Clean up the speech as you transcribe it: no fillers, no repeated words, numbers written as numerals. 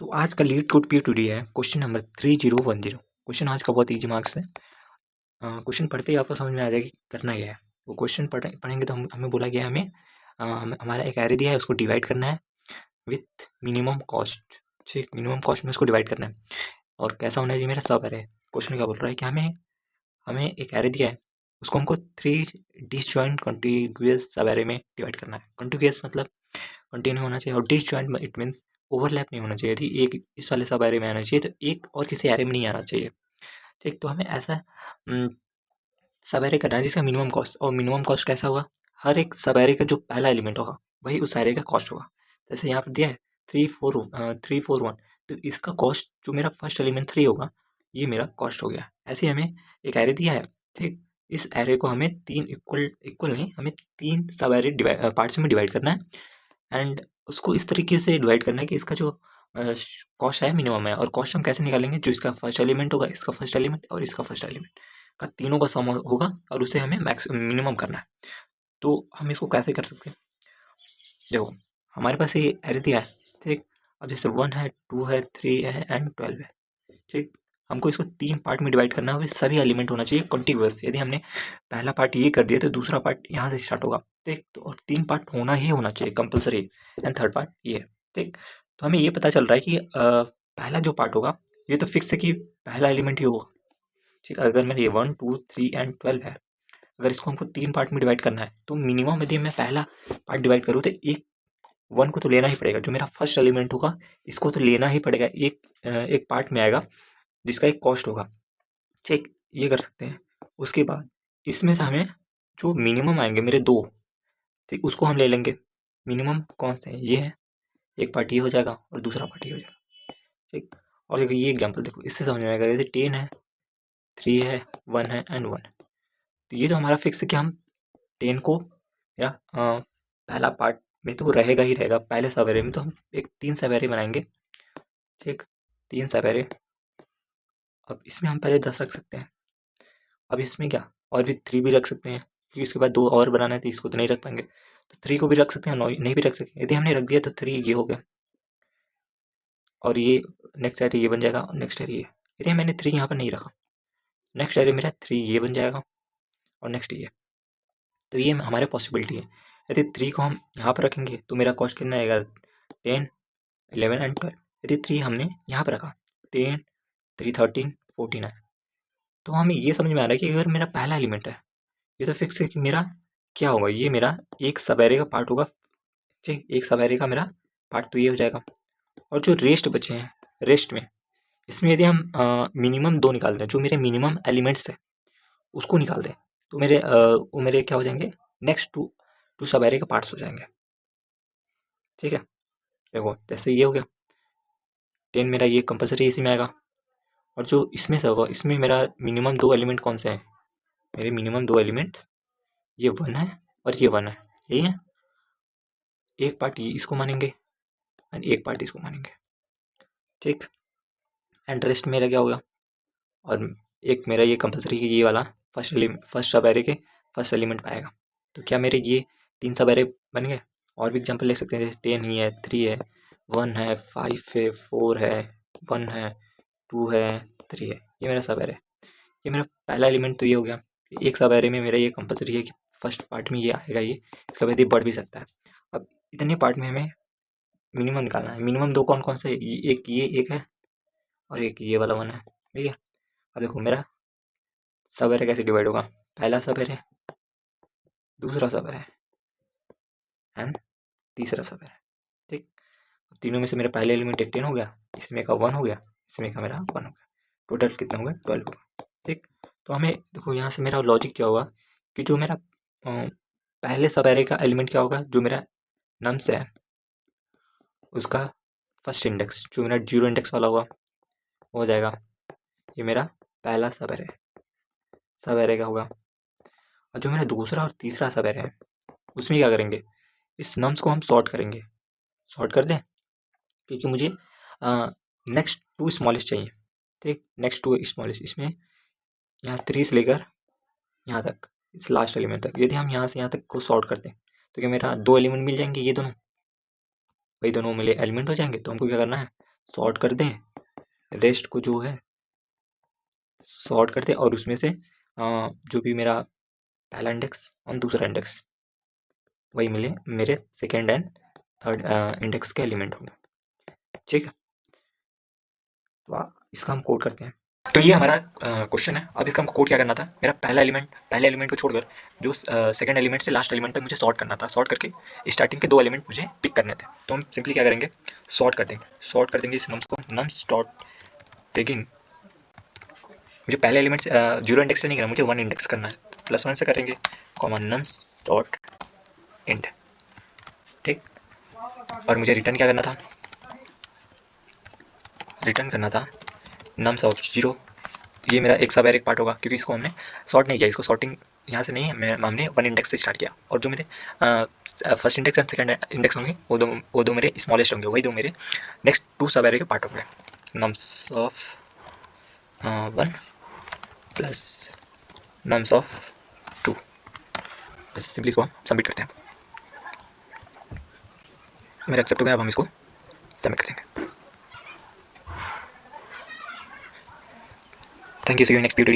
तो आज का लीड कोड पी2डी है क्वेश्चन नंबर 3010। क्वेश्चन आज का बहुत ईजी मार्क्स है। क्वेश्चन पढ़ते ही आपको समझ में आ जाएगा कि करना क्या है। वो क्वेश्चन पढ़ेंगे तो हमें बोला गया है हमारा एक एरे दिया है, उसको डिवाइड करना है विथ मिनिमम कॉस्ट। ठीक, मिनिमम कॉस्ट में उसको डिवाइड करना है और कैसा होना चाहिए मेरा सब एरे। क्वेश्चन क्या बोल रहा है कि हमें एक एरे दिया है, उसको हमको 3 डिसजॉइंट कॉन्टिग्यूअस सब एरे में डिवाइड करना है। कॉन्टिग्यूअस मतलब कंटिन्यू होना चाहिए और डिसजॉइंट इट मीन्स ओवरलैप नहीं होना चाहिए। यदि एक इस वाले सब एरे में आना चाहिए तो एक और किसी एरे में नहीं आना चाहिए। ठीक, तो हमें ऐसा सब एरे करना है जिसका मिनिमम कॉस्ट, और मिनिमम कॉस्ट कैसा होगा, हर एक सब एरे का जो पहला एलिमेंट होगा वही उस एरे का कॉस्ट होगा। जैसे यहाँ पर दिया है 341, तो इसका कॉस्ट जो मेरा फर्स्ट एलिमेंट 3 होगा ये मेरा कॉस्ट हो गया। ऐसे ही हमें एक एरे दिया है। ठीक, इस एरे को हमें 3 इक्वल नहीं, हमें 3 सब एरे पार्ट्स में डिवाइड करना है एंड उसको इस तरीके से डिवाइड करना है कि इसका जो कॉस्ट है मिनिमम है। और कॉस्ट हम कैसे निकालेंगे, जो इसका फर्स्ट एलिमेंट होगा, इसका फर्स्ट एलिमेंट और इसका फर्स्ट एलिमेंट का तीनों का सम होगा और उसे हमें मैक्स मिनिमम करना है। तो हम इसको कैसे कर सकते हैं, देखो हमारे पास ये एरे दिया है। ठीक, अब जैसे 1 है, 2 है, 3 है एंड 12 है। ठीक, हमको इसको 3 पार्ट में डिवाइड करना है, सभी एलिमेंट होना चाहिए कॉन्टिग्यूअस। यदि हमने पहला पार्ट ये कर दिया तो दूसरा पार्ट यहाँ से स्टार्ट होगा। ठीक, तो और 3 पार्ट होना ही होना चाहिए कंपलसरी, एंड थर्ड पार्ट ये है। ठीक, तो हमें ये पता चल रहा है कि पहला जो पार्ट होगा ये तो फिक्स है कि पहला एलिमेंट ही होगा। ठीक, अगर मेरे ये 1, 2, 3 एंड 12 है, अगर इसको हमको 3 पार्ट में डिवाइड करना है तो मिनिमम यदि मैं पहला पार्ट डिवाइड करूँ तो एक 1 को तो लेना ही पड़ेगा, जो मेरा फर्स्ट एलिमेंट होगा इसको तो लेना ही पड़ेगा। एक पार्ट में आएगा जिसका एक कॉस्ट होगा। ठीक, ये कर सकते हैं। उसके बाद इसमें से हमें जो मिनिमम आएंगे मेरे 2, ठीक, उसको हम ले लेंगे। मिनिमम कौन से हैं, ये है, एक पार्ट ये हो जाएगा और दूसरा पार्ट ये हो जाएगा। ठीक, और देखो ये एग्जांपल देखो, इससे समझ में आएगा। जैसे 10 है, 3 है, 1 है एंड 1। तो ये तो हमारा फिक्स है कि हम 10 को या पहला पार्ट में तो रहेगा ही रहेगा। पहले सवेरे में तो हम एक 3 सवेरे बनाएंगे। ठीक, 3 सवेरे। अब इसमें हम पहले 10 रख सकते हैं। अब इसमें क्या, और भी 3 भी रख सकते हैं, क्योंकि उसके बाद 2 और बनाना है तो इसको तो नहीं रख पाएंगे। तो 3 को भी रख सकते हैं, नहीं भी रख सकते। यदि हमने रख दिया तो 3 ये हो गया, और ये नेक्स्ट एरे ये बन जाएगा, और नेक्स्ट एरे ये। यदि मैंने 3 यहाँ पर नहीं रखा, नेक्स्ट एरे मेरा 3 ये बन जाएगा और नेक्स्ट ये। तो ये हमारे पॉसिबिलिटी है। यदि 3 को हम यहाँ पर रखेंगे तो मेरा कॉस्ट कितना आएगा, 10, 11 एंड 12। यदि 3 हमने यहाँ पर रखा, 10, 3, 13, 14 है। तो हमें ये समझ में आ रहा है कि अगर मेरा पहला एलिमेंट है, ये तो फिक्स है कि मेरा क्या होगा, ये मेरा एक सब एरे का पार्ट होगा। ठीक, एक सब एरे का मेरा पार्ट तो ये हो जाएगा। और जो रेस्ट बचे हैं, रेस्ट में इसमें यदि हम मिनिमम 2 निकाल दें, जो मेरे मिनिमम एलिमेंट्स है उसको निकाल दें, तो वो मेरे क्या हो जाएंगे, नेक्स्ट टू सब एरे के पार्ट्स हो जाएंगे। ठीक है, देखो जैसे ये हो गया 10, मेरा ये कंपलसरी इसी में आएगा। और जो इसमें से होगा, इसमें मेरा मिनिमम 2 एलिमेंट कौन से हैं, मेरे मिनिमम 2 एलिमेंट ये 1 है और ये 1 है, यही है। एक पार्ट ये इसको मानेंगे एंड एक पार्ट इसको मानेंगे। ठीक, एंड रेस्ट मेरा क्या होगा, और एक मेरा ये कंपलसरी ये वाला फर्स्ट सब एरे के फर्स्ट एलिमेंट पाएगा। तो क्या मेरे ये 3 सब एरे बन गए। और भी एग्जांपल ले सकते हैं, जैसे 10 ही है, 3 है, 1 है, 5 है, 4 है, 1 है, 2 है, 3 है। ये मेरा सब एरे, ये मेरा पहला एलिमेंट तो ये हो गया। एक सब एरे में मेरा ये कंपलसरी है कि फर्स्ट पार्ट में ये आएगा, ये इसका बाद ये बढ़ भी सकता है। अब इतने पार्ट में हमें मिनिमम निकालना है। मिनिमम 2 कौन कौन से, ये एक है और एक ये वाला 1 है। ठीक है, अब देखो मेरा सब एरे कैसे डिवाइड होगा, पहला सब एरे, दूसरा सब एरे एंड तीसरा सब एरे। ठीक, तीनों में से मेरा पहले एलिमेंट 10 हो गया, इसमें का 1 हो गया, इसमें का मेरा 1 हो गया, टोटल कितना हो गया, 12 हो गया। ठीक, तो हमें देखो यहाँ से मेरा लॉजिक क्या होगा कि जो मेरा पहले सब एरे का एलिमेंट क्या होगा, जो मेरा नम्स है उसका फर्स्ट इंडेक्स, जो मेरा 0 इंडेक्स वाला होगा वो हो जाएगा, ये मेरा पहला सब एरे का होगा। और जो मेरा दूसरा और तीसरा सब एरे है उसमें क्या करेंगे, इस नम्स को हम सॉर्ट करेंगे। सॉर्ट कर दें, क्योंकि मुझे नेक्स्ट 2 स्मॉलेस्ट चाहिए। ठीक, नेक्स्ट 2 स्मॉलेस्ट, इसमें यहाँ 3 से लेकर यहाँ तक, इस लास्ट एलिमेंट तक। यदि हम यहाँ से यहाँ तक को सॉर्ट करते हैं तो क्या मेरा 2 एलिमेंट मिल जाएंगे, ये दोनों वही दोनों मिले एलिमेंट हो जाएंगे। तो हमको क्या करना है, सॉर्ट कर दें, रेस्ट को जो है सॉर्ट कर दें और उसमें से जो भी मेरा पहला इंडेक्स और दूसरा इंडेक्स वही मिले मेरे सेकेंड एंड थर्ड इंडेक्स के एलिमेंट होंगे। ठीक है, तो इसका हम कोड करते हैं। तो ये हमारा क्वेश्चन है। अब इसका हमको कोड क्या करना था, मेरा पहले एलिमेंट को छोड़कर जो सेकंड एलिमेंट से लास्ट एलिमेंट तक मुझे सॉर्ट करना था। सॉर्ट करके स्टार्टिंग के 2 एलिमेंट मुझे पिक करने थे। तो हम सिंपली क्या करेंगे, सॉर्ट कर देंगे इस नम्स को, नम्स डॉट बिगिन। मुझे पहले एलिमेंट से 0 इंडेक्स से नहीं करना, मुझे 1 इंडेक्स करना है। +1 से करेंगे, कॉमा नम्स डॉट इंड। ठीक, और मुझे रिटर्न क्या करना था, नम्स ऑफ 0। ये मेरा एक सब एरे पार्ट होगा, क्योंकि इसको हमने सॉर्ट नहीं किया, इसको सॉर्टिंग यहाँ से नहीं है, हमने 1 इंडेक्स से स्टार्ट किया। और जो मेरे first index and second index होंगे वो दो मेरे स्मॉलेस्ट होंगे, वही दो मेरे नेक्स्ट 2 सब एरे के पार्ट होंगे। Nums of 1 plus nums of 2। बस सिंपली इसको हम सबमिट करते हैं। मेरा एक्सेप्ट हो गया, अब हम इसको सबमिट कर देंगे। Thank you, see you next video.